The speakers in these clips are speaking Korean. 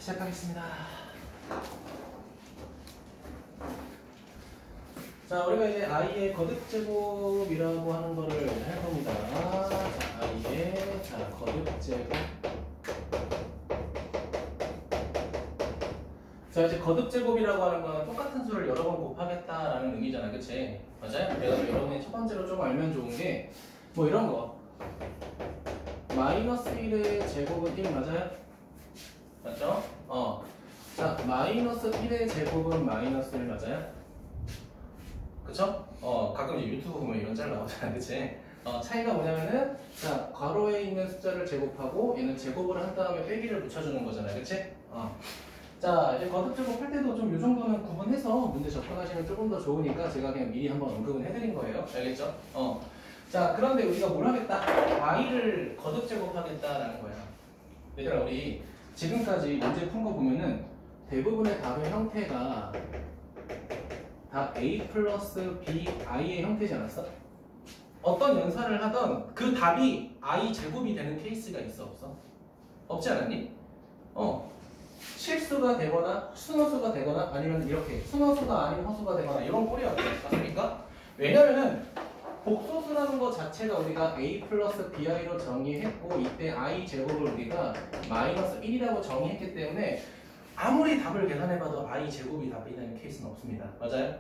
시작하겠습니다. 자, 우리가 이제 i의 거듭제곱이라고 하는 거를 할 겁니다. 자, i의 거듭제곱. 자, 이제 거듭제곱이라고 하는 거는 똑같은 수를 여러 번 곱하겠다라는 의미잖아, 그치? 맞아요? 내가 여러분이 첫 번째로 좀 알면 좋은 게 뭐 이런 거. 마이너스 1의 제곱은 1 맞아요? 맞죠? 자, 마이너스 1의 제곱은 마이너스 1 맞아요? 그쵸? 가끔 이제 유튜브 보면 이런 짤 나오잖아, 그치? 차이가 뭐냐면은, 자, 괄호에 있는 숫자를 제곱하고 얘는 제곱을 한 다음에 빼기를 붙여주는 거잖아요, 그치? 자, 이제 거듭제곱 할 때도 좀 이 정도는 구분해서 문제 접근하시면 조금 더 좋으니까 제가 그냥 미리 한번 언급은 해드린 거예요. 알겠죠? 자, 그런데 우리가 뭘 하겠다? i를 거듭제곱하겠다라는 거야. 얘들아, 우리 지금까지 문제 푼 거 보면은 대부분의 답의 형태가 다 a 플러스 b i의 형태지 않았어? 어떤 연산을 하던 그 답이 i 제곱이 되는 케이스가 있어, 없어? 없지 않았니? 실수가 되거나 순허수가 되거나 아니면 이렇게 순허수가 아닌 허수가 되거나 이런 꼴이 없습니까? 왜냐면은 복소수라는 것 자체가 우리가 a 플러스 bi로 정의했고 이때 i 제곱을 우리가 마이너스 1이라고 정의했기 때문에 아무리 답을 계산해봐도 i 제곱이 답이 되는 케이스는 없습니다. 맞아요?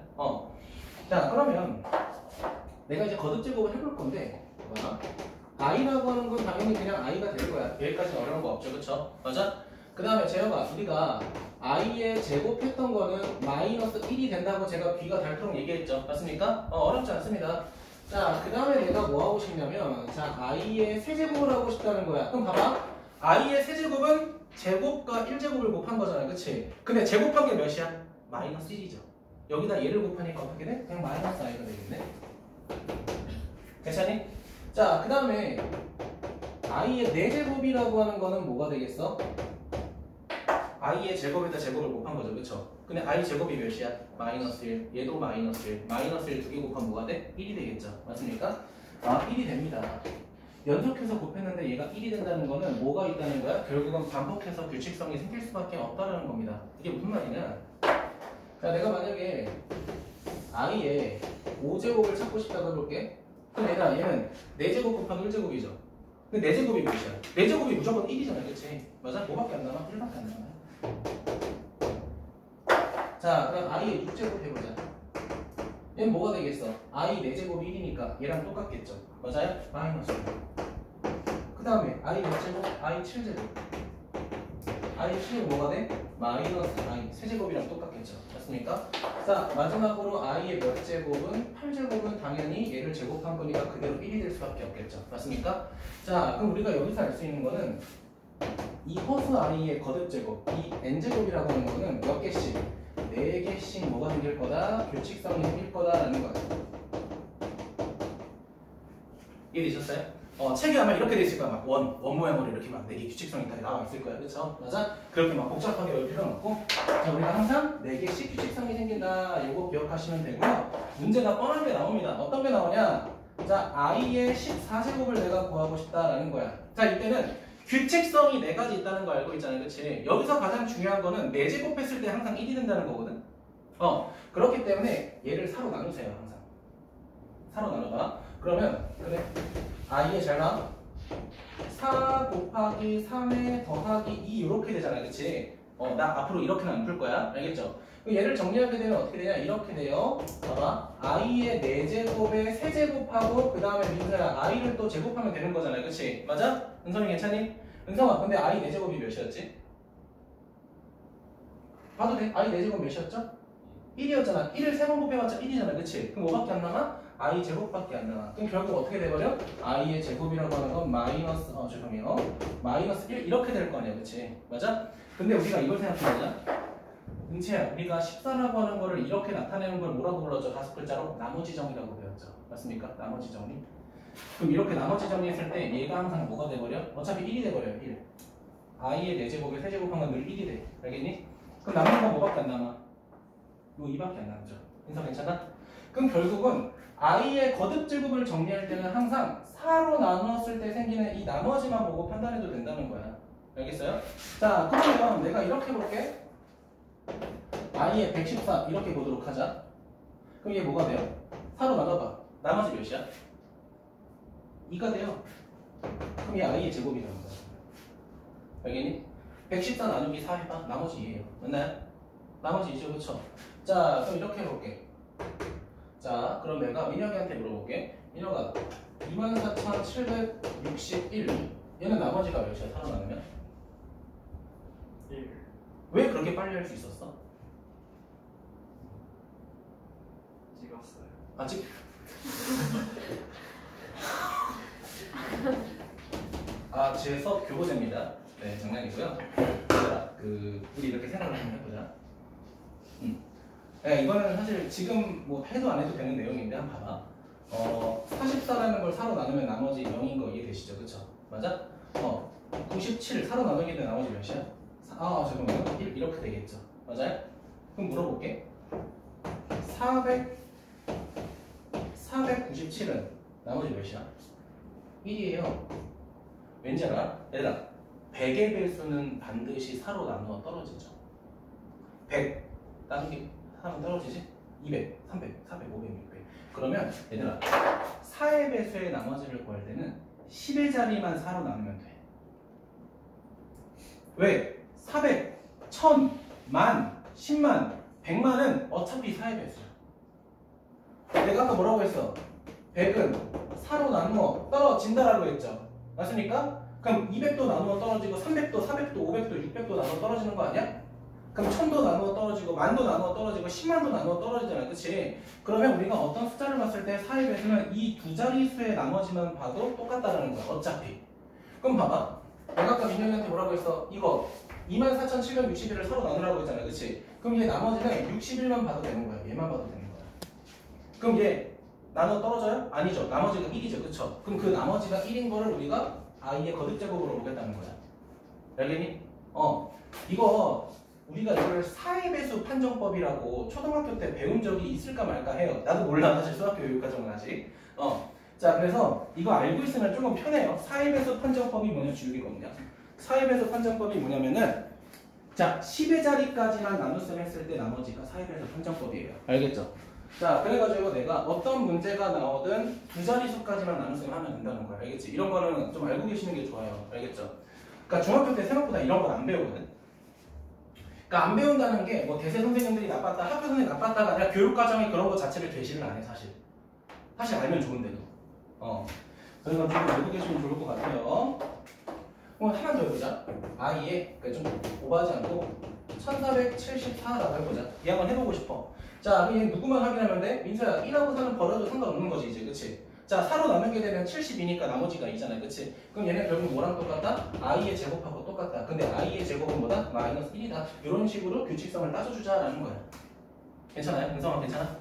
자, 그러면 내가 이제 거듭제곱을 해볼 건데 i라고 하는 건 당연히 그냥 i가 될 거야. 여기까지는 어려운 거 없죠, 그쵸? 맞아? 그 다음에 재혁아, 우리가 i의 제곱했던 거는 마이너스 1이 된다고 제가 b가 닳도록 얘기했죠. 맞습니까? 어렵지 않습니다. 자, 그 다음에 내가 뭐 하고 싶냐면, 자, i의 세제곱을 하고 싶다는 거야. 그럼 봐봐. i의 세제곱은 제곱과 1제곱을 곱한 거잖아. 그치? 근데 제곱한 게 몇이야? 마이너스 1이죠. 여기다 얘를 곱하니까 어떻게 돼? 그냥 마이너스 i가 되겠네. 괜찮니? 자, 그 다음에 i의 4제곱이라고 하는 거는 뭐가 되겠어? i의 제곱에다 제곱을 곱한 거죠. 그쵸? 근데 i 제곱이 몇이야? 마이너스 1. 얘도 마이너스 1. 마이너스 1 두 개 곱하면 뭐가 돼? 1이 되겠죠. 맞습니까? 1이 됩니다. 연속해서 곱했는데 얘가 1이 된다는 거는 뭐가 있다는 거야? 결국은 반복해서 규칙성이 생길 수밖에 없다는 겁니다. 이게 무슨 말이냐? 자, 내가 만약에 i의 5제곱을 찾고 싶다고 해볼게. 그럼 얘는 4제곱 곱하면 1제곱이죠. 근데 4제곱이 몇이야? 4제곱이 무조건 1이잖아. 그치? 맞아? 5밖에 안 남아? 1밖에 안 남아. 자, 그럼 i의 6제곱 해보자. 얘는 뭐가 되겠어? i 4제곱이 1이니까 얘랑 똑같겠죠. 맞아요? 마이너스. 그 다음에 i 몇 제곱? i 7제곱. i 7제곱 뭐가 돼? 마이너스 i 세제곱이랑 똑같겠죠. 맞습니까? 자, 마지막으로 i의 몇 제곱은 8제곱은 당연히 얘를 제곱한 거니까 그대로 1이 될 수밖에 없겠죠. 맞습니까? 자, 그럼 우리가 여기서 알 수 있는 거는 이 허수 i의 거듭제곱, 이 n제곱이라고 하는 거는 몇 개씩? 4개씩 뭐가 생길 거다? 규칙성이 생길 거다라는 거예요. 이해되셨어요? 책이 아마 이렇게 돼 있을 거야. 막 원 모양으로 이렇게 막 4개 규칙성이 다 나와 있을 거야. 그쵸? 맞아? 그렇게 막 복잡하게 외울 필요는 없고. 자, 우리가 항상 4개씩 규칙성이 생긴다. 이거 기억하시면 되고요. 문제가 뻔하게 나옵니다. 어떤 게 나오냐? 자, i의 14제곱을 내가 구하고 싶다라는 거야. 자, 이때는 규칙성이 4가지 있다는 거 알고 있잖아요. 그치? 여기서 가장 중요한 거는 4제곱 했을 때 항상 1이 된다는 거거든? 그렇기 때문에 얘를 4로 나누세요. 항상. 4로 나눠봐. 그러면, 그래. i의 잘 나와. 4 곱하기 3에 더하기 2 이렇게 되잖아. 그치? 나 앞으로 이렇게는 안 풀 거야. 알겠죠? 얘를 정리하게 되면 어떻게 되냐? 이렇게 돼요. 봐봐. i의 4제곱에 세제곱하고 그 다음에 민서야 i를 또 제곱하면 되는 거잖아요. 그치? 맞아? 은성이 괜찮니? 은성아, 근데 i 4제곱이 몇이었지? 봐도 돼? i 4제곱 몇이었죠? 1이었잖아. 1을 3번 곱해봤자 1이잖아. 그치? 그럼 뭐밖에 안 남아? i 제곱밖에 안 남아. 그럼 결국 어떻게 돼버려? i의 제곱이라고 하는 건 마이너스, 죄송해요. 마이너스 1 이렇게 될 거 아니야. 그치? 맞아? 근데 우리가 이걸 생각해보자. 은채야, 우리가 14라고 하는 거를 이렇게 나타내는 걸 뭐라고 불렀죠? 5글자로? 나머지 정리라고 배웠죠. 맞습니까? 나머지 정리. 그럼 이렇게 나머지 정리했을 때 얘가 항상 뭐가 돼버려? 어차피 1이 돼버려요. 1. i의 4제곱에 세제곱한 건 늘 1이 돼. 알겠니? 그럼 남는 건 뭐밖에 안 남아? 요 2밖에 안 남죠. 인사 괜찮아? 그럼 결국은 i의 거듭제곱을 정리할 때는 항상 4로 나누었을 때 생기는 이 나머지만 보고 판단해도 된다는 거야. 알겠어요? 자, 그러면 내가 이렇게 볼게. i의 114 이렇게 보도록 하자. 그럼 얘 뭐가 돼요? 4로 나눠봐. 나머지 몇이야? 2가 돼요. 그럼 얘 i의 제곱이 되는 거야. 알겠니? 114 나누기 4 해봐. 나머지 2예요. 맞나요? 나머지 2죠, 그쵸? 자, 그럼 이렇게 해볼게. 자, 그럼 내가 민혁이한테 물어볼게. 민혁아, 24,761. 얘는 나머지가 몇이야? 4로 나누면? 1. 왜 그렇게 빨리 할 수 있었어? 찍었어요. 아직? 제 수업 교보제입니다. 네, 장난이고요. 자, 우리 이렇게 생각을 한번 해보자. 네, 이거는 사실 지금 뭐 해도 안 해도 되는 내용인데 한번 봐봐. 44라는 걸 4로 나누면 나머지 0인 거 이해되시죠? 그쵸? 맞아? 97 4로 나누기는 나머지 몇이야? 잠깐만요. 1 이렇게 되겠죠? 맞아요? 그럼 물어볼게. 497은 나머지 몇이야? 1이에요. 왠지 알아? 얘들아, 100의 배수는 반드시 4로 나누어 떨어지죠. 100 나누기 4는 떨어지지? 200, 300, 400, 500, 600. 그러면 얘들아, 4의 배수의 나머지를 구할 때는 10의 자리만 4로 나누면 돼. 왜? 400, 1000, 만, 10만, 100만은 어차피 4의 배수야. 내가 아까 뭐라고 했어? 100은 4로 나누어 떨어진다라고 했죠. 맞습니까? 그럼 200도 나누어 떨어지고 300도, 400도, 500도, 600도 나누어 떨어지는 거 아니야? 그럼 1000도 나누어 떨어지고 만도 나누어 떨어지고 10만도 나누어 떨어지잖아. 그치? 그러면 우리가 어떤 숫자를 봤을 때 4의 배수는 이 두 자릿수의 나머지만 봐도 똑같다라는 거야. 어차피. 그럼 봐봐. 내가 아까 민영이한테 뭐라고 했어? 이거 24,761을 서로 나누라고 했잖아. 그치? 그럼 얘 나머지는 61만 봐도 되는 거야. 얘만 봐도 되는 거야. 그럼 얘 나눠 떨어져요? 아니죠. 나머지가 1이죠. 그쵸? 그럼 그 나머지가 1인 거를 우리가 i의 거듭제곱으로 오겠다는 거야. 알겠니? 이거 우리가 이걸 4의 배수 판정법이라고 초등학교 때 배운 적이 있을까 말까 해요. 나도 몰라. 사실 수학교 교육과정은 아직. 자, 그래서 이거 알고 있으면 조금 편해요. 4의 배수 판정법이 뭐냐? 주육이거든요. 4의 배수 판정법이 뭐냐면은 자, 10의 자리까지만 나눗셈 했을 때 나머지가 4의 배수 판정법이에요. 알겠죠? 자, 그래가지고 내가 어떤 문제가 나오든 두 자릿수까지만 나눗셈 하면 된다는 거야. 알겠지? 이런 거는 좀 알고 계시는 게 좋아요. 알겠죠? 그러니까 중학교 때 생각보다 이런 건 안 배우거든. 그러니까 안 배운다는 게 뭐 대세 선생님들이 나빴다, 학교 선생님이 나빴다가 아니라 교육과정이 그런 것 자체를 제시를 안 해, 사실. 사실 알면 좋은데도. 그래서 좀 알고 계시면 좋을 것 같아요. 하나 더 해보자. i의, 그러니까 좀 오버하지 않고 1474라고 해보자. 이 한번 해보고 싶어. 자, 얘 누구만 확인하면 돼? 민서야, 1하고 4는 버려도 상관없는 거지, 이제. 그치? 자, 4로 나누게 되면 72니까 나머지가 2잖아. 그치? 그럼 얘는 결국 뭐랑 똑같다? i의 제곱하고 똑같다. 근데 i의 제곱은 뭐다? 마이너스 1이다. 이런 식으로 규칙성을 따져주자라는 거야. 괜찮아요? 민성아, 괜찮아?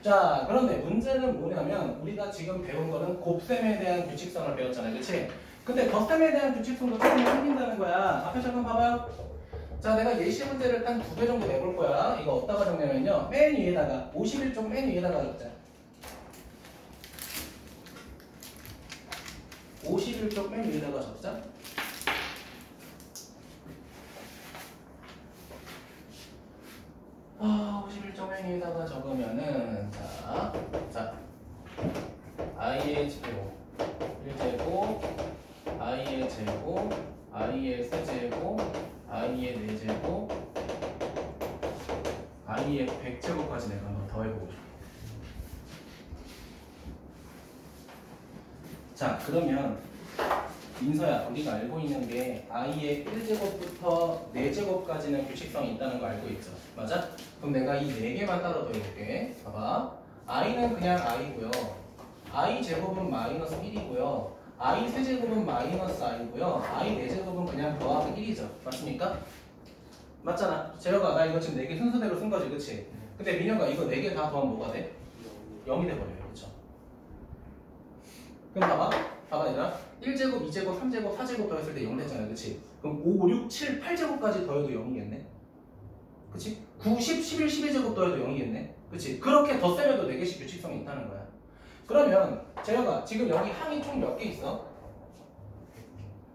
자, 그런데 문제는 뭐냐면 우리가 지금 배운 거는 곱셈에 대한 규칙성을 배웠잖아요. 그치? 근데 덧셈에 대한 규칙성도 조금 생긴다는 거야. 앞에 잠깐 봐봐요. 자, 내가 예시 문제를 한 2개 정도 내볼 거야. 이거 어디다가 적냐면요. 맨 위에다가 51쪽 맨 위에다가 적자. 51쪽 맨 위에다가 적자. 아, 51쪽 맨 위에다가 적으면은 자, i의 제곱 1제곱, i의 제곱, i의 세제곱, i의 4제곱, i의 100제곱까지 내가 한번 더 해보고 싶어. 자, 그러면 민서야, 우리가 알고 있는 게 i의 1제곱부터 4제곱까지는 규칙성이 있다는 거 알고 있죠? 맞아? 그럼 내가 이 4개만 따로 더해볼게. 봐봐. i는 그냥 i고요. i 제곱은 마이너스 1이고요. i 세제곱은 마이너스 i고요. i 4제곱은 그냥 더하기 1이죠. 맞습니까? 맞잖아. 재혁아, 나 이거 지금 4개 순서대로 쓴 거지, 그치? 근데 민혁아, 이거 4개 다 더하면 뭐가 돼? 0이 돼버려요. 그쵸? 그럼 봐봐 얘들아. 1제곱, 2제곱, 3제곱, 4제곱 더했을 때 0 됐잖아. 그치? 그럼 5, 6, 7, 8제곱까지 더해도 0이겠네? 그치? 9, 10, 11, 12제곱 더해도 0이겠네? 그치? 그렇게 덧셈해도 4개씩 규칙성이 있다는 거야. 그러면 재혁아, 지금 여기 항이 총 몇 개 있어?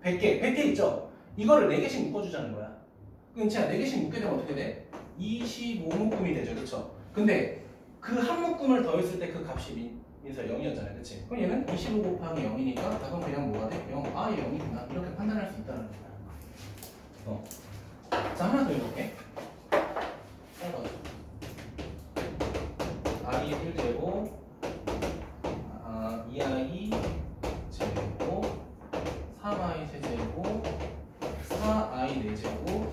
100개. 100개 있죠? 이거를 4개씩 묶어주자는 거야. 그럼 제가 4개씩 묶게 되면 어떻게 돼? 25묶음이 되죠. 그쵸? 근데 그 한 묶음을 더했을 때 그 값이 민서 0이었잖아요. 그치? 그럼 얘는 25 곱하기 0이니까 답은 그냥 뭐가 돼? 0. 아, 얘 0이구나. 이렇게 판단할 수 있다는 거야. 자, 하나 더 해볼게. i 1제곱 2i 제곱 3i 세제곱 4i 4제곱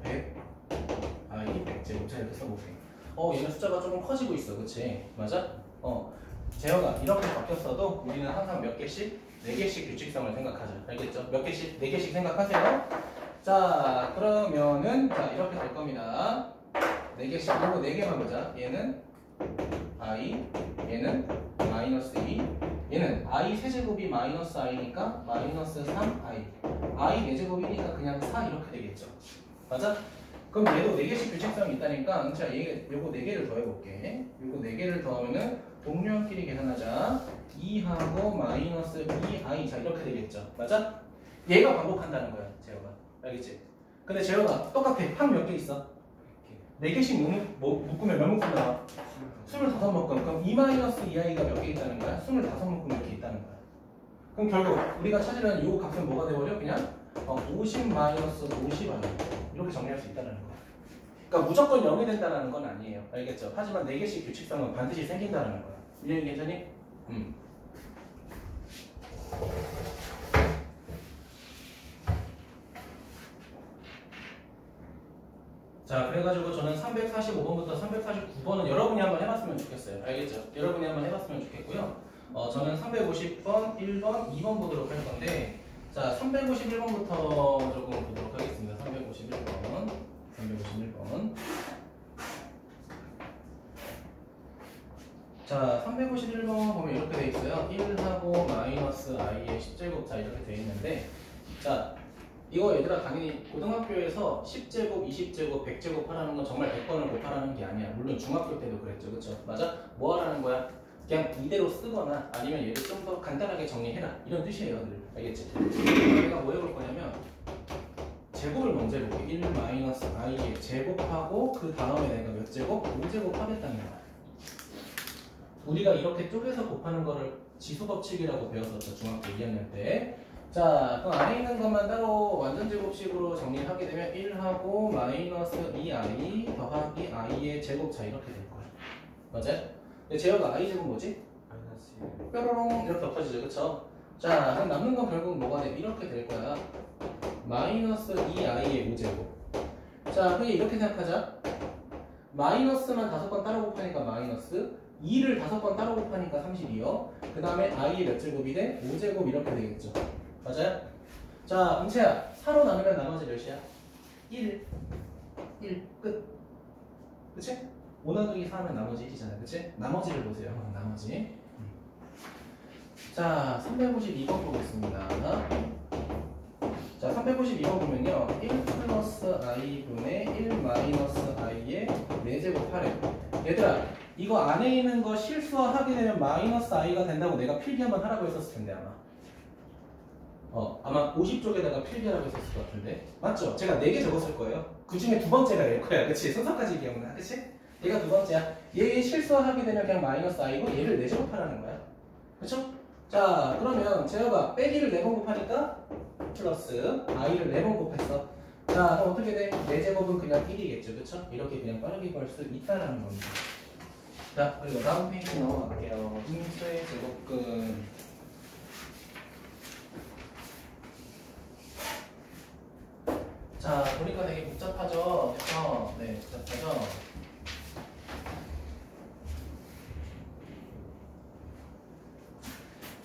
100i 100제곱. 자, 이렇게 써볼게. 얘는 숫자가 조금 커지고 있어. 그치? 맞아? 제어가 이렇게 바뀌었어도 우리는 항상 몇 개씩? 4개씩 규칙성을 생각하자. 알겠죠? 몇 개씩? 4개씩 생각하세요. 자, 그러면은 자, 이렇게 될 겁니다. 4개씩, 요거 4개만 보자. 얘는 i, 얘는 마이너스 2, 얘는 i 세제곱이 마이너스 i니까 마이너스 3i, i 4제곱이니까 그냥 4 이렇게 되겠죠. 맞아? 그럼 얘도 4개씩 규칙성이 있다니까 자, 요거 4개를 더해볼게. 요거 4개를 더하면은 동료끼리 계산하자. 2하고 마이너스 2i, 자 이렇게 되겠죠. 맞아? 얘가 반복한다는 거야, 제어가. 알겠지? 근데 제어가 똑같아. 항 몇 개 있어? 4개씩 묶으면 몇 묶음 나와? 25묶음. 그럼 2-2i가 몇 개 있다는 거야? 25묶음 이렇게 있다는 거야. 그럼 결국 우리가 찾으려는 이 값은 뭐가 되어버려? 그냥 50-50i 이렇게 정리할 수 있다는 거야. 그러니까 무조건 0이 된다는 건 아니에요. 알겠죠? 하지만 4개씩 규칙성은 반드시 생긴다는 거야. 이해는 괜찮니? 자, 그래가지고 저는 345번부터 349번은 여러분이 한번 해봤으면 좋겠어요. 알겠죠? 여러분이 한번 해봤으면 좋겠고요. 저는 350번, 1번, 2번 보도록 할 건데, 자, 351번부터 조금 보도록 하겠습니다. 351번. 자, 351번 보면 이렇게 돼 있어요. 1하고 마이너스 i의 10제곱, 자, 이렇게 돼 있는데, 자, 이거 얘들아 당연히 고등학교에서 10제곱, 20제곱, 100제곱 하라는 건 정말 100번을 곱하라는 게 아니야. 물론 중학교 때도 그랬죠. 그쵸? 맞아? 뭐 하라는 거야? 그냥 이대로 쓰거나 아니면 얘를 좀 더 간단하게 정리해라. 이런 뜻이에요. 늘. 알겠지? 내가 뭐 해볼 거냐면 제곱을 먼저 해볼게. 1 마이너스 i의 제곱하고 그 다음에 내가 몇 제곱? 5제곱 하겠다는 거야. 우리가 이렇게 쪼개서 곱하는 거를 지수법칙이라고 배웠었죠. 중학교 2학년 때. 자, 그 안에 있는 것만 따로 완전 제곱식으로 정리하게 되면 1하고 마이너스 2i 더하기 i의 제곱, 자 이렇게 될 거야. 맞아요? 근데 제어가 i 제곱 뭐지? 마이너스 뾰로롱 이렇게 엎어지죠. 그쵸? 자, 그럼 남는 건 결국 뭐가 돼? 이렇게 될 거야. 마이너스 2i의 5제곱. 자, 그게 이렇게 생각하자. 마이너스만 5번 따로 곱하니까 마이너스, 2를 5번 따로 곱하니까 32요. 그 다음에 i의 몇 제곱이 돼? 5제곱 이렇게 되겠죠. 맞아요? 자, 은채야, 4로 나누면 나머지 몇이야? 1 끝. 그치? 5 나누기 4 하면 나머지 1이잖아. 그치? 나머지를 보세요. 나머지. 자, 352번 보겠습니다. 자, 352번 보면요. 1 플러스 i분의 1 마이너스 i의 4제곱 8에. 얘들아, 이거 안에 있는 거 실수하게 되면 마이너스 i가 된다고 내가 필기 한번 하라고 했었을 텐데, 아마. 아마 50쪽에다가 필기하라고 했었을 것 같은데. 맞죠? 제가 4개 적었을 거예요. 그 중에 2번째가 될 거야. 그치? 순서까지 기억나. 그치? 얘가 2번째야. 얘 실수하게 되면 그냥 마이너스 i고 얘를 4제곱하라는 거야. 그쵸? 자, 그러면 제어가 빼기를 4번 곱하니까 플러스 i를 4번 곱했어. 자, 그럼 어떻게 돼? 4제곱은 그냥 1이겠죠. 그쵸? 이렇게 그냥 빠르게 구할 수 있다는 겁니다. 자, 그리고 다음 페이지 넘어갈게요. 분수의 제곱근. 자, 보니까 되게 복잡하죠? 그쵸? 네, 복잡하죠?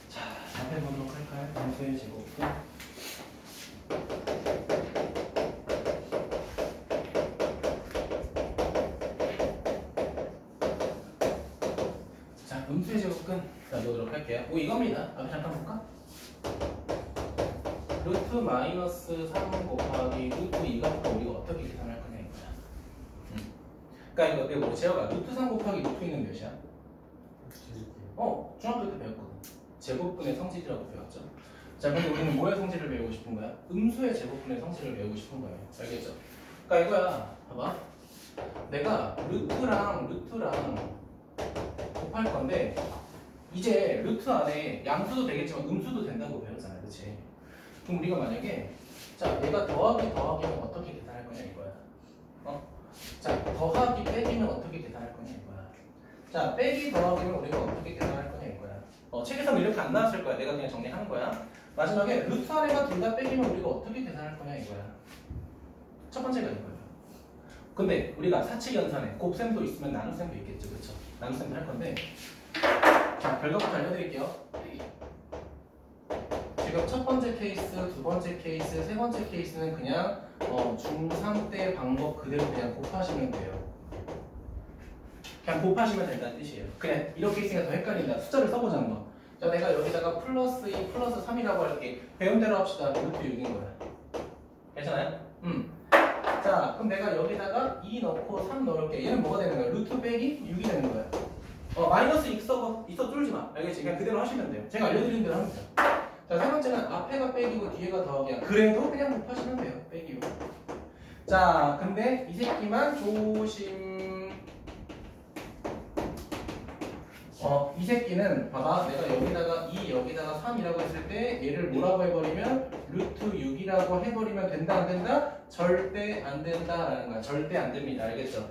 자, 답해 보도록 할까요? 분수의 제곱근. 자, 음수의 제곱근 보도록 할게요. 이겁니다. 앞에 잠깐 볼까? 루트 마이너스 3 곱하기 루트 2가 우리가 어떻게 계산할 거냐 이거야. 그러니까 이거 제어가 루트 3 곱하기 루트 2는 몇이야? 중학교 때 배웠거든. 제곱분의 성질이라고 배웠죠. 자, 근데 우리는 뭐의 성질을 배우고 싶은 거야? 음수의 제곱분의 성질을 배우고 싶은 거예요. 알겠죠? 그러니까 이거야. 봐봐. 내가 루트랑 곱할 건데 이제 루트 안에 양수도 되겠지만 음수도 된다고 배웠잖아. 그치? 그럼 우리가 만약에 자, 얘가 더하기면 어떻게 계산할 거냐 이거야. 자, 더하기 빼기면 어떻게 계산할 거냐 이거야. 자, 빼기 더하기면 우리가 어떻게 계산할 거냐 이거야. 책에서는 이렇게 안 나왔을 거야. 내가 그냥 정리하는 거야. 마지막에 루트 안에가 둘 다 빼기면 우리가 어떻게 계산할 거냐 이거야. 첫 번째가 이거야. 근데 우리가 사칙연산에 곱셈도 있으면 나눗셈도 있겠죠. 그쵸? 나눗셈도 할 건데 자, 결과부터 알려드릴게요. 지금 첫 번째 케이스, 두 번째 케이스, 세 번째 케이스는 그냥 중3 때 방법 그대로 그냥 곱하시면 돼요. 그냥 곱하시면 된다는 뜻이에요. 그냥 이렇게 있으니까 더 헷갈린다. 숫자를 써보자는 거. 자, 내가 여기다가 플러스 2, 플러스 3이라고 할게. 배운 대로 합시다. 루트 6인 거야. 괜찮아요? 자, 그럼 내가 여기다가 2 넣고 3 넣을게. 얘는 뭐가 되는 거야? 루트 빼기 6이 되는 거야. 마이너스 있어 쫄지 마. 알겠지? 그냥 그대로 하시면 돼요. 제가 알려드린 대로 하면 돼요. 자, 세 번째는 앞에가 빼기고 뒤에가 더하기야. 그래도 그냥 곱하시면 돼요. 빼기 6. 자, 근데 이 새끼만 조심. 이 새끼는 봐봐. 내가 여기다가 2, 여기다가 3이라고 했을 때 얘를 뭐라고 해버리면 루트 6이라고 해버리면 된다 안 된다? 절대 안 된다라는 거야. 절대 안 됩니다. 알겠죠?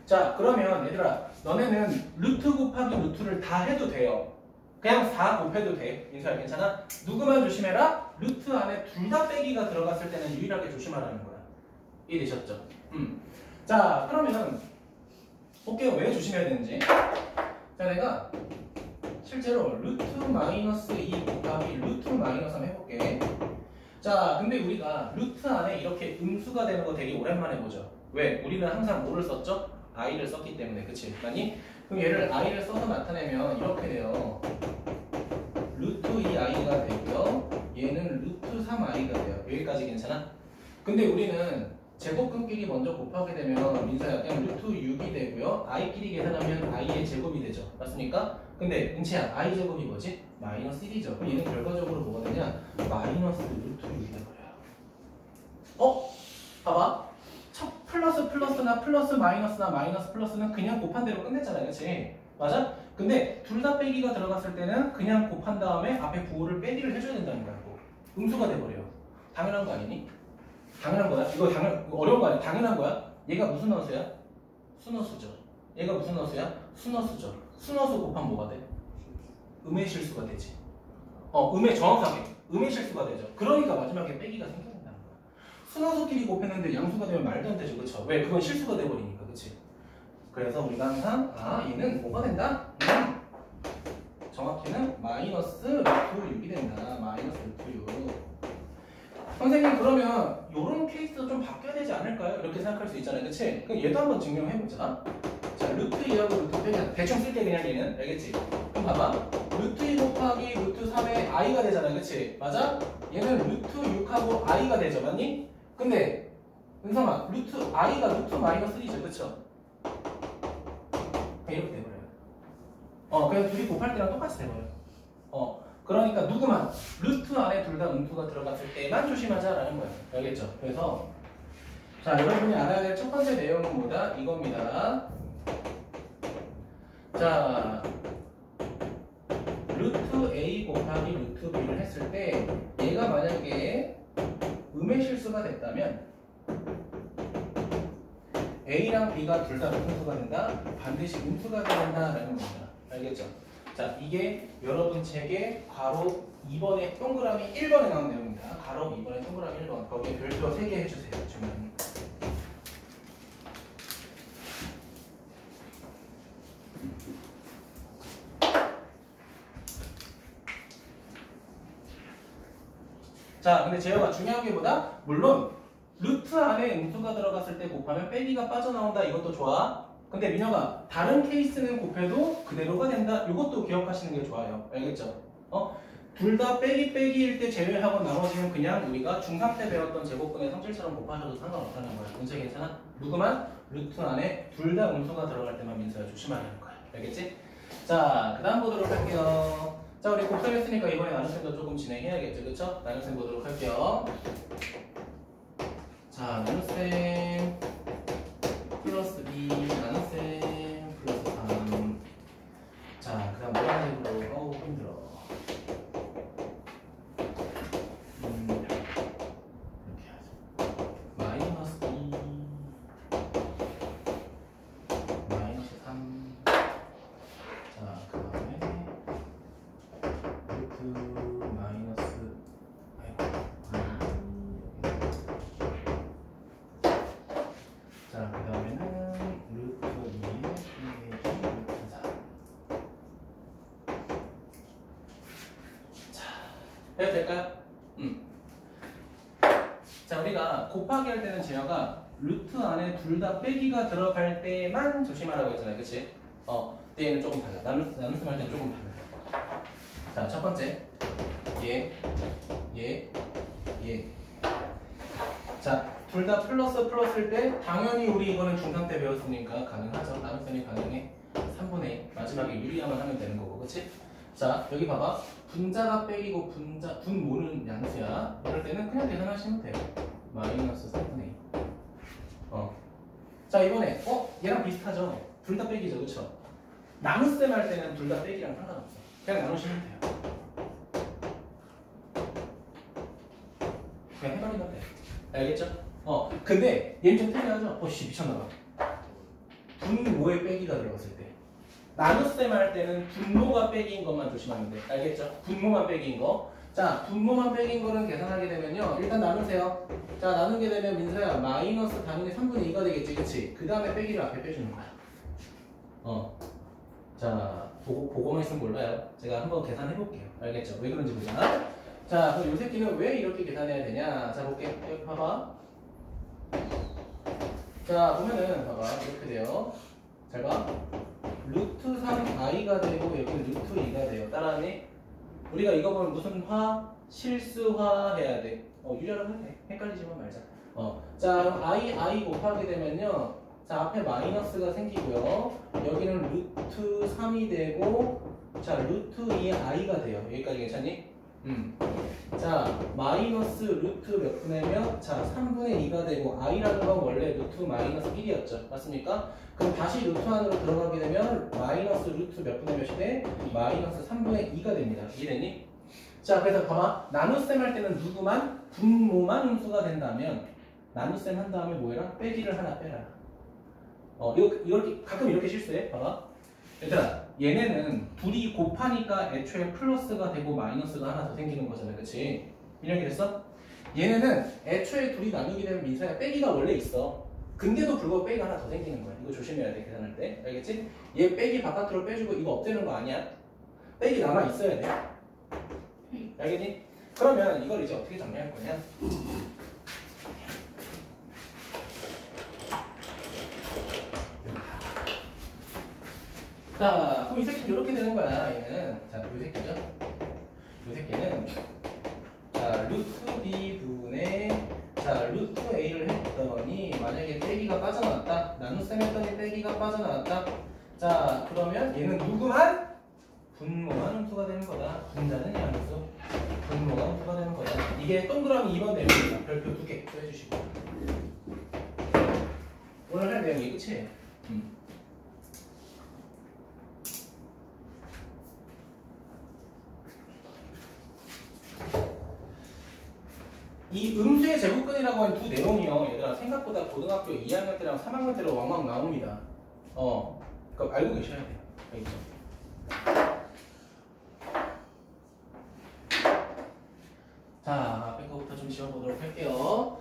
자, 그러면 얘들아 너네는 루트 곱하기 루트를 다 해도 돼요. 그냥 4 곱해도 돼. 민서야 괜찮아? 누구만 조심해라? 루트 안에 둘 다 빼기가 들어갔을 때는 유일하게 조심하라는 거야. 이해되셨죠? 자, 그러면 볼게요. 왜 조심해야 되는지. 자, 내가 실제로 루트 마이너스 2 곱하기 루트 마이너스 3 해볼게. 자, 근데 우리가 루트 안에 이렇게 음수가 되는 거 되게 오랜만에 보죠. 왜? 우리는 항상 뭐를 썼죠? i를 썼기 때문에. 그치? 맞니? 그럼 얘를 i를 써서 나타내면 이렇게 돼요. 루트 2i가 되고요. 얘는 루트 3i가 돼요. 여기까지 괜찮아? 근데 우리는 제곱근끼리 먼저 곱하게 되면 민서야 그냥 루트 6이 되고요. i끼리 계산하면 i의 제곱이 되죠. 맞습니까? 근데 은채야 i 제곱이 뭐지? 마이너스 1이죠. 얘는 결과적으로 뭐가 되냐? 마이너스 루트 6이 돼버려요. 봐봐. 첫 플러스 플러스나 플러스 마이너스나 마이너스 플러스는 그냥 곱한 대로 끝냈잖아요. 그치? 맞아? 근데 둘 다 빼기가 들어갔을 때는 그냥 곱한 다음에 앞에 부호를 빼기를 해줘야 된다는 거야. 음수가 돼버려요. 당연한 거 아니니? 당연한 거야? 이거 어려운 거 아니야? 당연한 거야? 얘가 무슨 어수야? 순어수죠. 얘가 무슨 어수야? 순어수죠. 순어수 곱하면 뭐가 돼? 음의 실수가 되지. 정확하게 음의 실수가 되죠. 그러니까 마지막에 빼기가 생겨난다는 거야. 순어수끼리 곱했는데 양수가 되면 말도 안 되죠. 그쵸? 왜? 그건 실수가 돼버리니까. 그치? 그래서 우리가 항상 얘는 뭐가 된다? 정확히는 마이너스 루트 6이 된다. 마이너스 루트 6. 선생님 그러면 이런 케이스도 좀 바뀌어야 되지 않을까요? 이렇게 생각할 수 있잖아요. 그치? 그럼 얘도 한번 증명해보자. 자, 루트 2하고 루트 빼기 대충 쓸게 그냥 얘는. 알겠지? 그럼 봐봐. 루트 2 곱하기 루트 3의 i가 되잖아요. 그치? 맞아? 얘는 루트 6하고 i가 되죠. 맞니? 근데 은성아 루트 i가 루트 마이너스 1이죠. 그쵸? 이렇게 돼버려요. 그냥 둘이 곱할 때랑 똑같이 돼버려요. 그러니까 누구만 루트 안에 둘 다 음수가 들어갔을 때만 조심하자라는 거예요. 알겠죠? 그래서 자, 여러분이 알아야 될 첫 번째 내용은 뭐다? 이겁니다. 자, 루트 a 곱하기 루트 b를 했을 때 얘가 만약에 음의 실수가 됐다면 a랑 b가 둘 다 음수가 된다? 반드시 음수가 된다라는 겁니다. 알겠죠? 자, 이게 여러분 책에 괄호 2번에 동그라미 1번에 나온 내용입니다. 괄호 2번에 동그라미 1번. 거기에 별표 3개 해주세요. 중요한. 자, 근데 재혁아 중요한 게 뭐다? 물론 루트 안에 음수가 들어갔을 때 곱하면 빼기가 빠져나온다. 이것도 좋아. 근데 민혁아 다른 케이스는 곱해도 그대로가 된다. 이것도 기억하시는 게 좋아요. 알겠죠? 둘 다 빼기일 때 제외하고 나머지는 그냥 우리가 중3 때 배웠던 제곱분의 성질처럼 곱하셔도 상관없다는 거야. 문제 괜찮아? 누구만? 루트 안에 둘 다 음수가 들어갈 때만 민서야 조심하라는 거야. 알겠지? 자, 그 다음 보도록 할게요. 자, 우리 곱셈했으니까 이번에 나눗셈도 조금 진행해야겠죠, 그쵸? 나눗셈 보도록 할게요. 자, 나눗셈 플러스 B, 나눗셈 플러스 3. 자, 그 다음 노란색으로, 어우, 힘들어. 이렇게 하죠. 마이너스 2, 마이너스 3. 자, 그 다음에 루트 마이너스, 자, 그 다음에는 루트 2에 루트 4. 자, 해도 될까요? 자, 우리가 곱하기 할 때는 제어가 루트 안에 둘 다 빼기가 들어갈 때만 조심하라고 했잖아요, 그치? 얘는 조금 달라. 나눗셈 할 때는 조금 달라. 자, 첫 번째. 얘. 자, 둘 다 플러스일 때 당연히 우리 이거는 중3 때 배웠으니까 가능하죠. 나눗셈이 가능해. 3분의 1. 마지막에 유리하면 하면 되는 거고, 그치? 자, 여기 봐봐. 분자가 빼기고 분모는 양수야. 이럴 때는 그냥 계산하시면 돼요. 마이너스 3분의 2. 자, 이번에 얘랑 비슷하죠? 둘 다 빼기죠, 그쵸? 나눗셈 할 때는 둘 다 빼기랑 상관없어. 그냥 나누시면 돼요. 그냥 해버리면 돼. 알겠죠? 근데 얘는 좀 특이하죠? 씨, 미쳤나봐. 분모의 빼기가 들어갔을 때. 나눗셈 할 때는 분모가 빼기인 것만 조심하면 돼. 알겠죠? 분모만 빼기인 거. 자, 분모만 빼기인 거는 계산하게 되면요. 일단 나누세요. 자, 나누게 되면 민서야, 마이너스 당연히 3분의 2가 되겠지, 그치? 그 다음에 빼기를 앞에 빼주는 거야. 자, 보고만 있으면 몰라요. 제가 한번 계산해 볼게요. 알겠죠? 왜 그런지 보자. 자, 그럼 요 새끼는 왜 이렇게 계산해야 되냐? 자, 볼게. 여기 봐봐. 자, 보면은 봐봐. 이렇게 돼요. 잘 봐. 루트 3i가 되고 여기는 루트 2가 돼요. 따라하니? 우리가 이거 보면 무슨 화? 실수화 해야 돼. 유리하라고 해. 헷갈리지만 말자. 자, i 곱하게 되면요. 자, 앞에 마이너스가 생기고요. 여기는 루트 3이 되고, 자, 루트 2i가 돼요. 여기까지 괜찮니? 자, 마이너스 루트 몇 분의면, 자, 3분의 2가 되고, i라는 건 원래 루트 마이너스 1이었죠. 맞습니까? 그럼 다시 루트 안으로 들어가게 되면, 마이너스 루트 몇 분의 몇이 돼? 마이너스 3분의 2가 됩니다. 이해됐니? 자, 그래서 봐봐. 나눗셈 할 때는 누구만? 분모만 음수가 된다면, 나눗셈 한 다음에 뭐해라? 빼기를 하나 빼라. 이렇게, 가끔 이렇게 실수해. 봐봐. 얘들아, 얘네는 둘이 곱하니까 애초에 플러스가 되고 마이너스가 하나 더 생기는 거잖아. 그치? 이렇게 됐어? 얘네는 애초에 둘이 나누게 되면 민서야 빼기가 원래 있어. 근데도 불구하고 빼기가 하나 더 생기는 거야. 이거 조심해야 돼, 계산할 때. 알겠지? 얘 빼기 바깥으로 빼주고 이거 없애는 거 아니야? 빼기 남아 있어야 돼. 알겠니? 그러면 이걸 이제 어떻게 정리할 거냐? 자, 그럼 이 새끼는 이렇게 되는 거야, 얘는. 자, 이 새끼죠? 이 새끼는, 자, 루트 b분의, 자, 루트 a를 했더니, 만약에 빼기가 빠져나왔다. 나눗셈 했더니 빼기가 빠져나왔다. 자, 그러면 얘는 누구만? 분모만 음수가 되는 거다. 분자는 양수. 분모가 음수가 되는 거다. 이게 동그라미 2번 내용입니다. 별표 2개 해주시고. 오늘 할 내용이 끝이에요. 이 음수의 제곱근이라고 하는 두 내용이요. 얘들아, 생각보다 고등학교 2학년 때랑 3학년 때로 왕왕 나옵니다. 그거 알고 계셔야 돼요. 알겠죠? 자, 앞에 거부터 좀 지워보도록 할게요.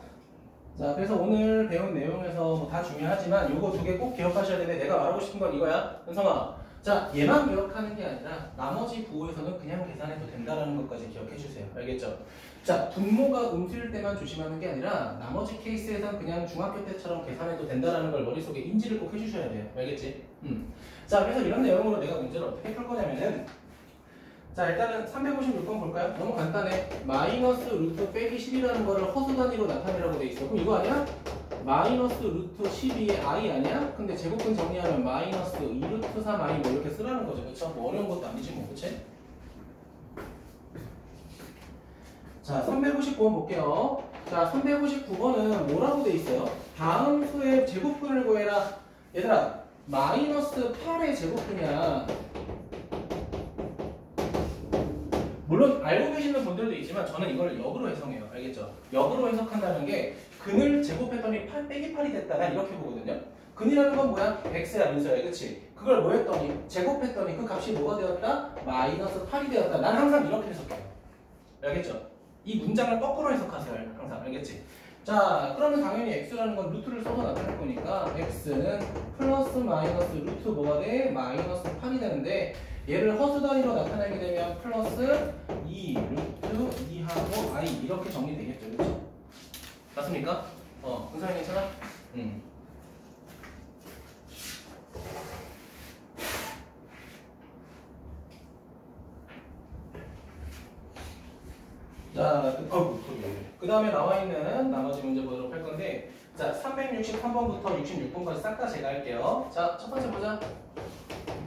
자, 그래서 오늘 배운 내용에서 뭐 다 중요하지만 요거 두 개 꼭 기억하셔야 되는데 내가 말하고 싶은 건 이거야. 은성아. 자, 얘만 기억하는 게 아니라 나머지 부호에서는 그냥 계산해도 된다는 것까지 기억해 주세요. 알겠죠? 자, 분모가 음수일 때만 조심하는 게 아니라 나머지 케이스에선 그냥 중학교 때처럼 계산해도 된다는 걸 머릿속에 인지를 꼭 해주셔야 돼요. 알겠지? 자, 그래서 이런 내용으로 내가 문제를 어떻게 풀 거냐면은 자, 일단은 356번 볼까요? 너무 간단해. 마이너스 루트 빼기 10이라는 거를 허수 단위로 나타내라고 돼 있어. 그럼 이거 아니야? 마이너스 루트 12의 i 아니야? 근데 제곱근 정리하면 마이너스 2루트 3i 뭐 이렇게 쓰라는 거죠. 그쵸? 뭐 어려운 것도 아니지 뭐. 그치? 자, 359번 볼게요. 자, 359번은 뭐라고 돼 있어요? 다음 수의 제곱근을 구해라. 얘들아, 마이너스 8의 제곱근이야. 물론 알고 계시는 분들도 있지만 저는 이걸 역으로 해석해요. 알겠죠? 역으로 해석한다는 게 근을 제곱했더니 8 빼기 8이 됐다. 난 이렇게 보거든요. 근이라는 건 뭐야? x야, 민서야. 그치? 그걸 뭐 했더니? 제곱했더니 그 값이 뭐가 되었다? 마이너스 8이 되었다. 난 항상 이렇게 해석해요. 알겠죠? 이 문장을 거꾸로 해석하세요. 항상. 알겠지? 자, 그러면 당연히 x라는 건 루트를 써서 나타낼 거니까 x는 플러스 마이너스 루트 뭐가 돼? 마이너스 8이 되는데 얘를 허수 단위로 나타내게 되면 플러스 2 루트 2하고 i 이렇게 정리되겠죠. 그렇죠? 맞습니까? 은사님 괜찮아? 자, 그 다음에 나와 있는 나머지 문제 보도록 할 건데, 자, 363번부터 66번까지 싹 다 제가 할게요. 자, 첫 번째 보자.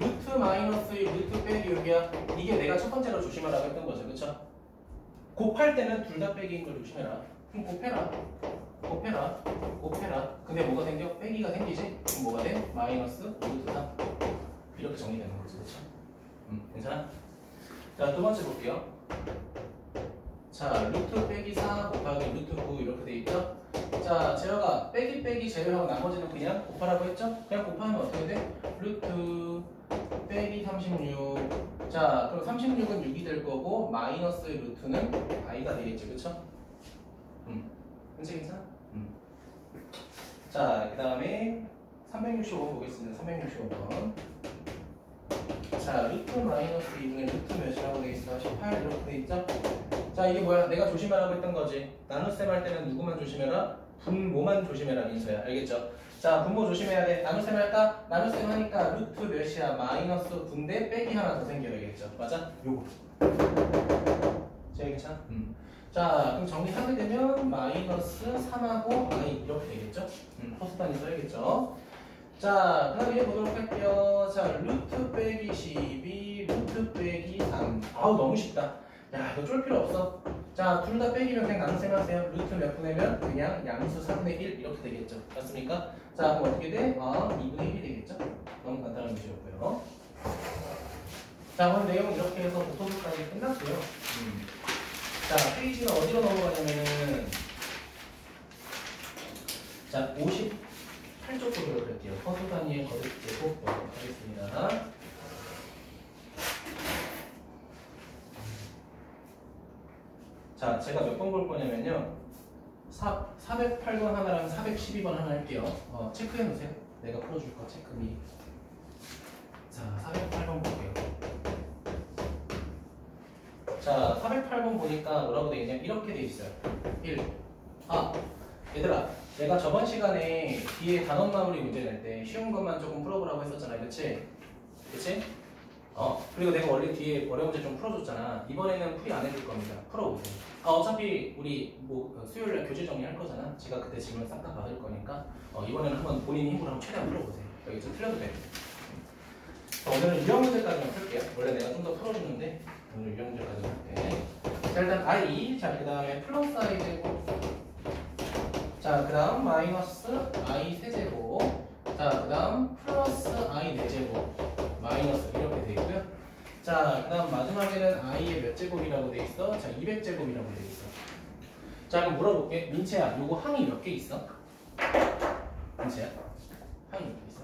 루트 마이너스 2 루트 빼기 6이야. 이게 내가 첫 번째로 조심하라고 했던 거죠. 그쵸? 곱할 때는 둘 다 빼기인 걸 조심해라. 그럼 곱해라. 근데 뭐가 생겨? 빼기가 생기지? 그럼 뭐가 돼? 마이너스 루트 3. 이렇게 정리되는 거지. 그쵸? 괜찮아? 자, 두 번째 볼게요. 자, 루트 빼기 4 곱하기 루트 9 이렇게 돼 있죠? 자, 제어가 빼기 제외하고 나머지는 그냥 곱하라고 했죠? 그냥 곱하면 어떻게 돼? 루트 빼기 36. 자, 그럼 36은 6이 될 거고 마이너스 루트는 i가 되겠죠, 그쵸? 괜찮아? 자, 그 다음에 365번 보겠습니다. 365번. 자, 루트 마이너스 2분의 루트 몇이라고 돼 있어? 18 이렇게 돼 있죠? 자, 이게 뭐야? 내가 조심하라고 했던 거지. 나눗셈 할 때는 누구만 조심해라? 분모만 조심해라, 민서야. 알겠죠? 자, 분모 조심해야 돼. 나눗셈 할까? 나눗셈 하니까 루트 몇이야? 마이너스 분대 빼기 하나 더 생겨야겠죠? 맞아? 요거. 자, 괜찮아? 자, 그럼 정리하게 되면 마이너스 3하고 i 이렇게 되겠죠? 허수 단위 써야겠죠? 자, 그 다음에 보도록 할게요. 자, 루트 빼기 12, 루트 빼기 3. 아우, 너무 쉽다. 야, 이거 쫄 필요 없어. 자, 둘 다 빼기면 그냥 나눗셈 하세요. 루트 몇 분의면 그냥 양수 3분의 1 이렇게 되겠죠. 맞습니까? 자, 그럼 어떻게 돼? 2분의 1이 되겠죠? 너무 간단한 문제였고요. 자, 오늘 내용은 이렇게 해서 고토부까지 끝났고요. 자, 페이지는 어디로 넘어가냐면은 자, 58쪽 보도록 할게요. 허수 단위의 거듭 제곱 보도록 하겠습니다. 자, 제가 몇 번 볼 거냐면요. 408번 하나랑 412번 하나 할게요. 체크해 놓으세요. 내가 풀어줄 거 체크 미리. 자, 408번 볼게요. 자, 408번 보니까 뭐라고 되어 있냐면 이렇게 돼 있어요. 1. 얘들아, 내가 저번 시간에 뒤에 단원 마무리 문제 낼 때 쉬운 것만 조금 풀어보라고 했었잖아. 그치? 그리고 내가 원래 뒤에 어려운 문제 좀 풀어줬잖아. 이번에는 풀이 안 해줄 겁니다. 풀어보세요. 어차피 우리 수요일날 교재 정리할 거잖아. 제가 그때 질문 싹 다 받을 거니까 이번에는 한번 본인 힘으로 한번 최대한 풀어보세요. 여기 좀 틀려도 돼요. 오늘은 유형 문제까지만 풀게요. 원래 내가 좀 더 풀어주는데 오늘 유형 문제까지만 할게. 자, 일단 i. 자, 그 다음에 플러스 i 제곱. 자, 그 다음 마이너스 i 세제곱. 자, 그 다음 플러스 i 4제곱. 마이너스 이렇게 돼 있고요. 자, 그 다음 마지막에는 i의 몇 제곱이라고 돼 있어? 자, 200제곱이라고 돼 있어. 자, 그럼 물어볼게. 민채야, 요거 항이 몇 개 있어? 민채야, 항이 몇 개 있어?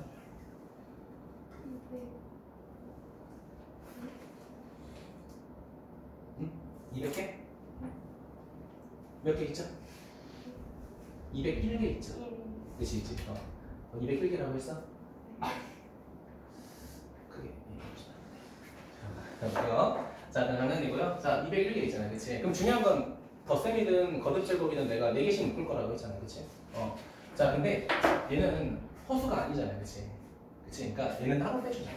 200개? 몇 개 있죠? 201개 있죠? 그치. 201개라고 했어? 크게 얘기해봅시다. 자, 장난이고요. 자, 201개 있잖아요. 그치? 그럼 중요한 건 덧셈이든 거듭제곱이든 내가 4개씩 묶을 거라고 했잖아. 그치? 자, 근데 얘는 허수가 아니잖아요. 그치? 그러니까 얘는 따로 빼주자.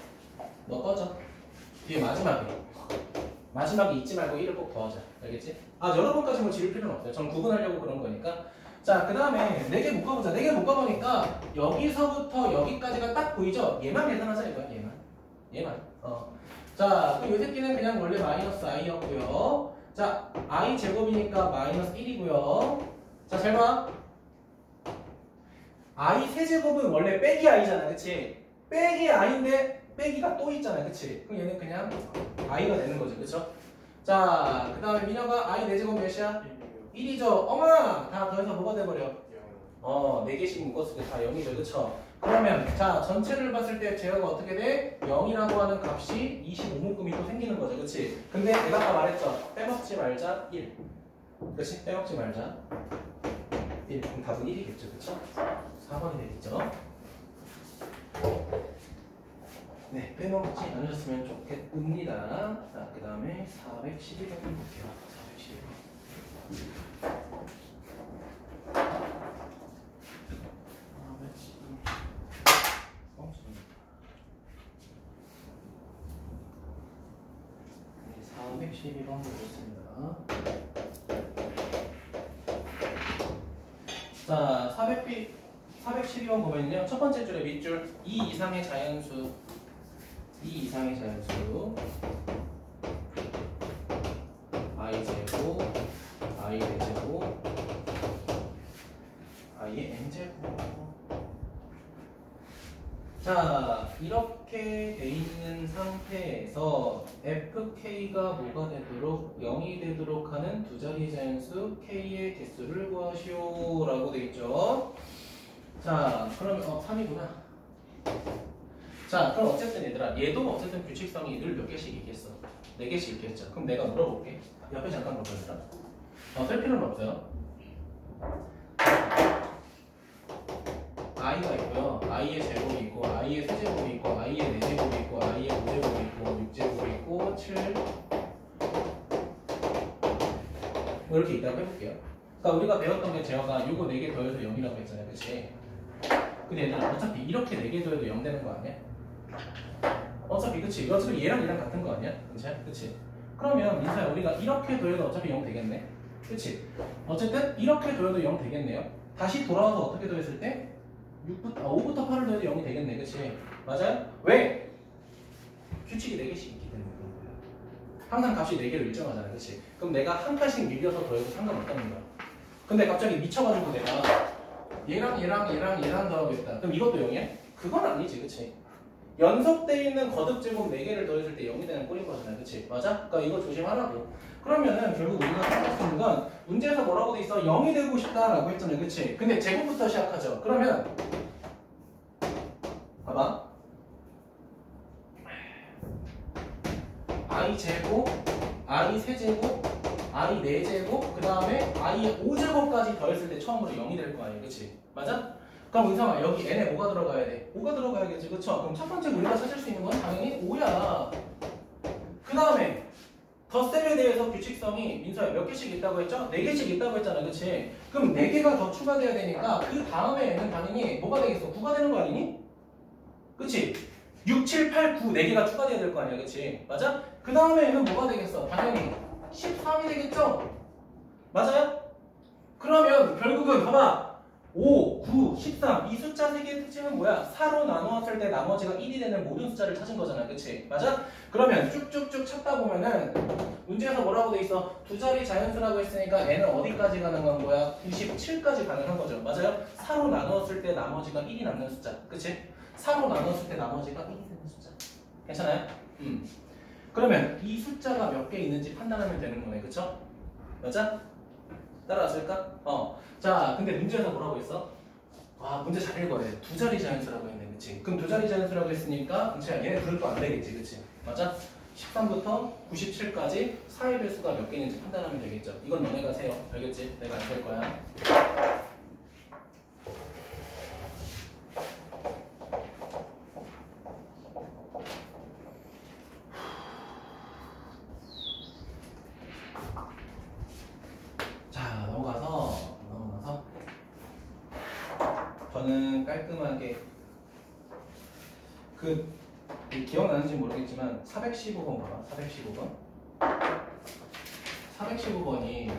너 꺼져. 뒤에 마지막에 잊지 말고 1을 꼭 더하자. 알겠지? 여러 번까지 뭐 지울 필요는 없어요. 전 구분하려고 그런 거니까. 자, 그 다음에 4개 묶어보자. 4개 묶어보니까 여기서부터 여기까지가 딱 보이죠? 얘만 계산하자 이거야. 얘만. 자, 그럼 이 새끼는 그냥 원래 마이너스 i였고요. 자, i 제곱이니까 마이너스 1이고요. 자, 잘 봐. i 세제곱은 원래 빼기 i잖아, 그치? 빼기 i인데 빼기가 또 있잖아, 그치? 그럼 얘는 그냥 i가 되는 거죠, 그쵸? 자, 그 다음에 민혁아 i 4제곱 몇이야? 1이죠. 어머나! 다 더해서 뭐가 돼버려? 4개씩 묶었을 때 다 0이죠, 그쵸? 그러면 자, 전체를 봤을 때 제어가 어떻게 돼? 0이라고 하는 값이 25묶음이 또 생기는 거죠, 그치? 근데 내가 아까 말했죠. 빼먹지 말자 1. 그치? 빼먹지 말자 1. 그럼 답은 1이겠죠, 그쵸? 4번이 되겠죠? 네, 빼먹지 않으셨으면 좋겠습니다. 자, 그 다음에 412번 볼게요. 412번. 네, 412번 보겠습니다. 자, 412번 보면요. 첫 번째 줄에 밑줄 2 이상의 자연수 i 제곱, i 제곱, i의 n제곱. 자, 이렇게 돼 있는 상태에서 fk가 뭐가 되도록 0이 되도록 하는 두 자리 자연수 k의 개수를 구하시오 라고 돼 있죠. 자, 그러면 3이구나. 자, 그럼 어쨌든 얘들아, 얘도 어쨌든 규칙성이 늘 몇 개씩 있겠어. 4개씩 있겠죠. 그럼 내가 물어볼게. 옆에 잠깐 볼까 얘들아. 쓸 필요는 없어요. i가 있고요. i의 제곱이 있고, i의 세제곱이 있고, i의 4제곱이 있고, i의 5제곱이 있고, 6제곱이 있고, 7 뭐 이렇게 있다고 해볼게요. 그러니까 우리가 배웠던 게 제어가 요거 4개 더해서 0이라고 했잖아요, 그치? 근데 얘들아, 어차피 이렇게 4개 더해도 0 되는 거 아니야? 어차피 그치? 어차피 얘랑 같은 거 아니야? 그치? 그러면 민사야, 우리가 이렇게 더해도 어차피 0 되겠네? 그치? 어쨌든 이렇게 더해도 0 되겠네요? 다시 돌아와서 어떻게 더했을 때? 5부터 8을 더해도 0이 되겠네, 그치? 맞아요? 왜? 규칙이 4개씩 있기 때문에 그런 거야. 항상 값이 4개로 일정하잖아, 그치? 그럼 내가 한 칸씩 밀려서 더해도 상관없다는 거야. 근데 갑자기 미쳐가지고 내가 얘랑 더하겠다. 그럼 이것도 0이야? 그건 아니지, 그치? 연속돼 있는 거듭제곱 4개를 더했을 때 0이 되는 꼴인 거잖아, 그치? 맞아? 그러니까 이거 조심하라고. 그러면은 결국 우리가 생각할 수 있는 건 문제에서 뭐라고 돼 있어? 0이 되고 싶다라고 했잖아요, 그치? 근데 제곱부터 시작하죠. 그러면 봐봐. i 제곱, i 세제곱, i 4제곱, 그 다음에 i의 5제곱까지 더했을 때 처음으로 0이 될 거 아니에요, 그치? 맞아? 그럼 은성아, 여기 n에 뭐가 들어가야 돼? 5가 들어가야겠지, 그쵸? 그럼 첫 번째 우리가 찾을 수 있는 건 당연히 5야. 그 다음에 덧셈에 대해서 규칙성이 민서야 몇 개씩 있다고 했죠? 4개씩 있다고 했잖아, 그치? 그럼 4개가 더 추가돼야 되니까 그 다음에는 당연히 뭐가 되겠어? 9가 되는 거 아니니? 그치? 6, 7, 8, 9 4개가 추가돼야 될 거 아니야, 그치? 맞아? 그 다음에는 뭐가 되겠어? 당연히 13이 되겠죠? 맞아요? 그러면 결국은 봐봐. 5, 9, 13 이 숫자 3개의 특징은 뭐야? 4로 나누었을 때 나머지가 1이 되는 모든 숫자를 찾은 거잖아, 그치? 맞아? 그러면 쭉쭉쭉 찾다 보면은 문제에서 뭐라고 돼 있어? 두 자리 자연수라고 했으니까 n은 어디까지 가능한 거야? 97까지 가능한 거죠, 맞아요? 4로 나누었을 때 나머지가 1이 남는 숫자, 그치? 4로 나눴을 때 나머지가 1이 되는 숫자. 괜찮아요? 그러면 이 숫자가 몇 개 있는지 판단하면 되는 거네, 그쵸? 맞아? 따라왔을까? 자, 근데 문제에서 뭐라고 했어? 문제 잘 읽어야 돼. 두 자리 자연수라고 했네, 그치? 그럼 두 자리 자연수라고 했으니까, 얘네 둘 거 안 되겠지, 그치? 맞아? 13부터 97까지 4의 배수가 몇 개 있는지 판단하면 되겠죠? 이건 너네가 세요. 알겠지? 내가 안 셀 거야. 넘어가서 저는 깔끔하게 기억나는지 모르겠지만 415번 봐봐. 415번이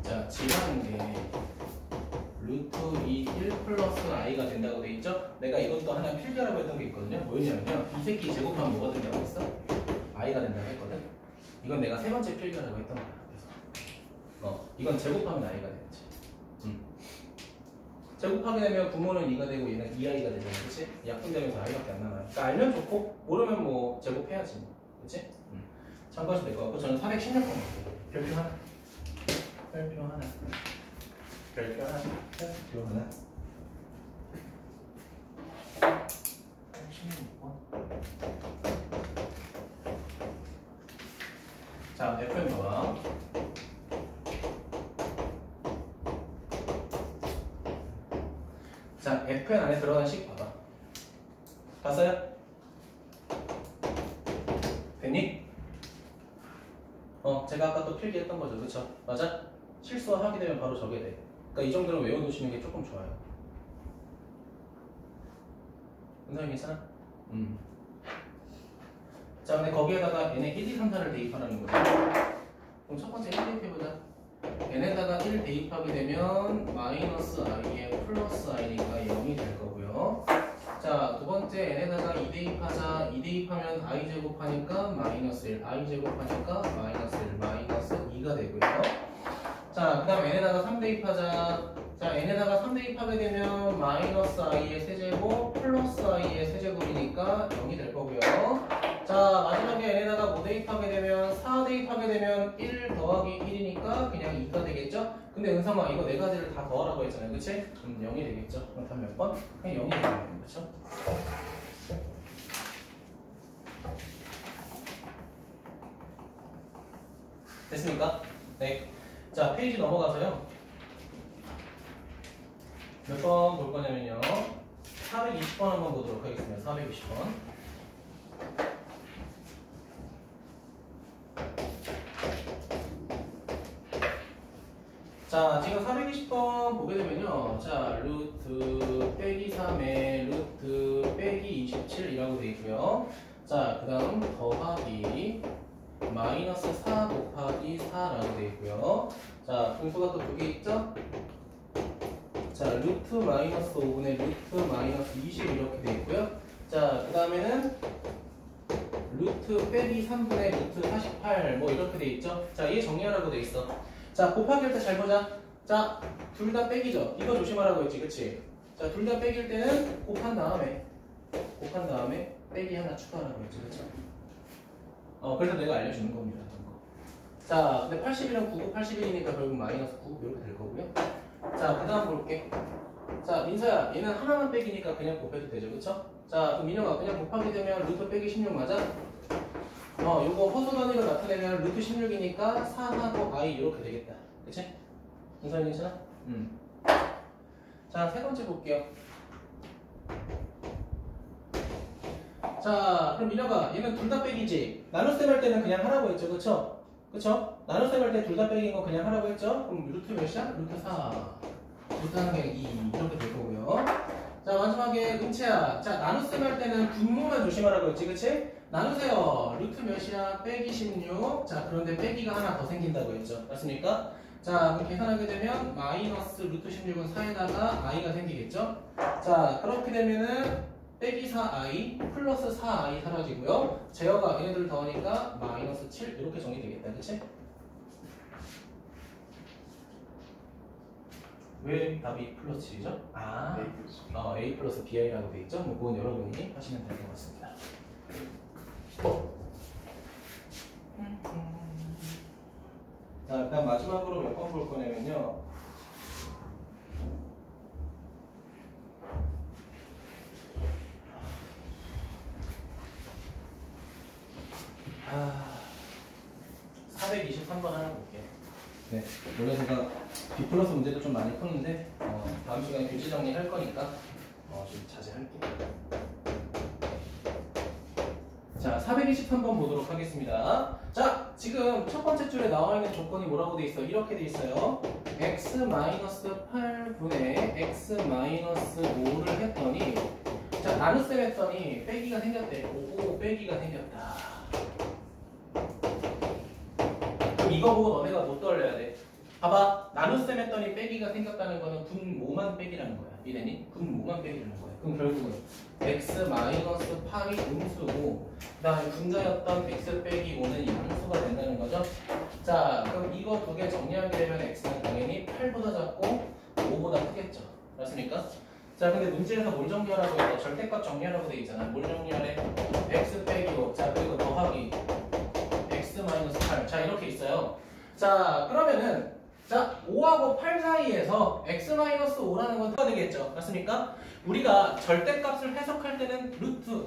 자 지라는 게 루트 2 1 플러스 i가 된다고 돼 있죠? 내가 이것도 하나 필기하라고 했던 게 있거든요. 뭐였냐면요, 이 새끼 제곱하면 뭐가 된다고 했어? i가 된다고 했거든. 이건 내가 세 번째 필기하라고 했던 거야. 그래서 이건 제곱하면 i가 되겠지. 제곱하게 되면 부모는 2가 되고 얘는 2i가 되잖아. 그치? 약분되면서 i밖에 안 남아요. 그러니까 알면 좋고 모르면 뭐 제곱해야지. 그치? 참고하시면 될 것 같고 저는 416번 별표 하나. 별표 하나. 별표 하나. 별표 하나. 16번. 자, FM 봐봐. 자, FN 안에 들어간 식 봐봐. 봤어요? 됐니? 제가 아까 또 필기했던 거죠. 그쵸? 맞아? 실수하게 되면 바로 저게 돼. 그러니까 이 정도는 외워두시는 게 조금 좋아요. 은성이 괜찮아? 자, 근데 거기에다가 n에 1, 2, 3, 4를 대입하라는 거죠. 그럼 첫 번째 1 대입해보자. n에다가 1 대입하게 되면 마이너스 i에 플러스 i니까 0이 될 거고요. 자, 두 번째 n에다가 2 대입하자. 2 대입하면 i 제곱하니까 마이너스 1, i 제곱하니까 마이너스 1, 마이너스 2가 되고요. 자, 그 다음 n에다가 3 대입하자. 자, n에다가 3 대입하게 되면 마이너스 i의 세제곱 플러스 i의 세제곱이니까 0이 될 거고요. 자, 마지막에 n에다가 뭐 대입하게 되면 4 대입하게 되면 1 더하기 1이니까 그냥 2가 되겠죠? 근데 은성아 이거 네 가지를 다 더하라고 했잖아요. 그치? 그럼 0이 되겠죠? 그럼 답 몇 번? 그냥 0이 되겠네요. 그쵸? 됐습니까? 네. 자, 페이지 넘어가서요. 몇 번 볼 거냐면요. 420번 한번 보도록 하겠습니다. 420번. 자, 지금 420번 보게 되면요. 자, 루트 빼기 3에 루트 빼기 27이라고 되어 있고요. 자, 그 다음 더하기 마이너스 4 곱하기 4라고 되어 있고요. 자, 분수가 또 두 개 있죠? 자, 루트 마이너스 5분의 루트 마이너스 20 이렇게 되어 있고요. 자, 그 다음에는 루트 빼기 3분의 루트 48 뭐 이렇게 되어 있죠? 자, 얘 정리하라고 되어 있어. 자, 곱하기 할 때 잘 보자. 자, 둘 다 빼기죠? 이거 조심하라고 했지, 그치? 자, 둘 다 빼기일 때는 곱한 다음에 빼기 하나 추가하라고 했지, 그쵸? 그래서 내가 알려주는 겁니다. 자, 근데 80이랑 9, 81이니까 결국 마이너스 9 이렇게 될 거고요. 자, 그 다음 볼게. 자, 민서야, 얘는 하나만 빼기니까 그냥 곱해도 되죠, 그쵸? 자, 그럼 민영아, 그냥 곱하게 되면 루트 빼기 16 맞아? 요거 허수 단위로 나타내면 루트 16이니까 4하고 i 이렇게 되겠다. 그치? 민서이 괜찮아? 자, 세 번째 볼게요. 자, 그럼 민혁아, 얘는 둘 다 빼기지? 나눗셈 할 때는 그냥 하라고 했죠, 그쵸? 그쵸? 나눗셈 할 때 둘 다 빼기인 거 그냥 하라고 했죠? 그럼 루트 몇이야? 루트 4. 루트 하는 게 2. 이렇게 될 거고요. 자, 마지막에 은채야. 자, 나눗셈 할 때는 분모만 조심하라고 했지, 그치? 나누세요. 루트 몇이야? 빼기 16. 자, 그런데 빼기가 하나 더 생긴다고 했죠. 맞습니까? 자, 그럼 계산하게 되면 마이너스 루트 16은 4에다가 i가 생기겠죠? 자, 그렇게 되면은 빼기 4i 플러스 4i 사라지고요. 제어가 얘네들 더하니까 마이너스 7 이렇게 정리되겠다. 그치? 왜 답이 플러스 7이죠? A 플러스 bi라고 돼 있죠? 뭐 그건 여러분이 하시면 될 것 같습니다. 자, 일단 마지막으로 몇 번 볼 거냐면요. 아, 423번 하나 볼게요. 네, 원래 제가 B 플러스 문제도 좀 많이 푸는데 다음 시간에 교재 정리할 거니까 좀 자제할게요. 자, 423번 보도록 하겠습니다. 자, 지금 첫 번째 줄에 나와 있는 조건이 뭐라고 돼 있어? 이렇게 돼 있어요. x-8분의 x-5를 했더니 자, 나눗셈 했더니 빼기가 생겼대. 오, 빼기가 생겼다. 그럼 이거 보고 너네가 못 떨려야 돼. 봐봐. 나눗셈 했더니 빼기가 생겼다는 거는 분모만 빼기라는 거야. 이래니? 분모만 빼기라는 거야. 그럼 결국은 x-8이 음수고 그다음에 분자였던 x 빼기 5는 양수가 된다는 거죠. 자, 그럼 이거 두 개 정리하게 되면 x는 당연히 8보다 작고 5보다 크겠죠. 맞습니까? 자, 근데 문제에서 뭘 정리하라고 해서 절대값 정리하라고 돼 있잖아. 뭘 정리하래? x 빼기 5. 자, 그리고 더하기 x-8. 자, 이렇게 있어요. 자, 그러면은 자, 5하고 8 사이에서 x-5라는 건 뭐가 되겠죠? 맞습니까? 우리가 절대값을 해석할 때는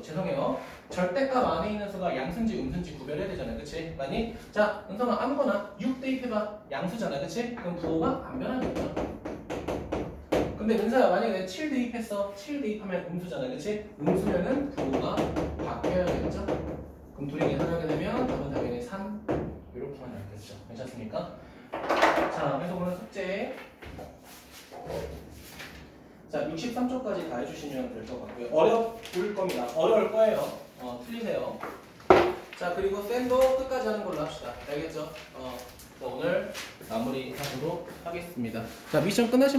죄송해요. 절대값 안에 있는 수가 양수인지 음수인지 구별해야 되잖아요. 그치? 많이? 자, 은성아 아무거나 6 대입해봐. 양수잖아. 그치? 그럼 부호가 안 변하겠죠? 근데 은서야 만약에 내가 7 대입했어. 7 대입하면 음수잖아. 그치? 음수면은 부호가 바뀌어야겠죠? 그럼 둘이 계산하게 되면 답은 당연히 3 이렇게만 나겠죠. 괜찮습니까? 자, 그래서 오늘 숙제 자 63초까지 다 해주시면 될 것 같고요. 어려울 겁니다. 어려울 거예요. 틀리세요. 자, 그리고 쌤도 끝까지 하는 걸로 합시다. 알겠죠? 자, 오늘 마무리하도록 하겠습니다. 자, 미션 끝나신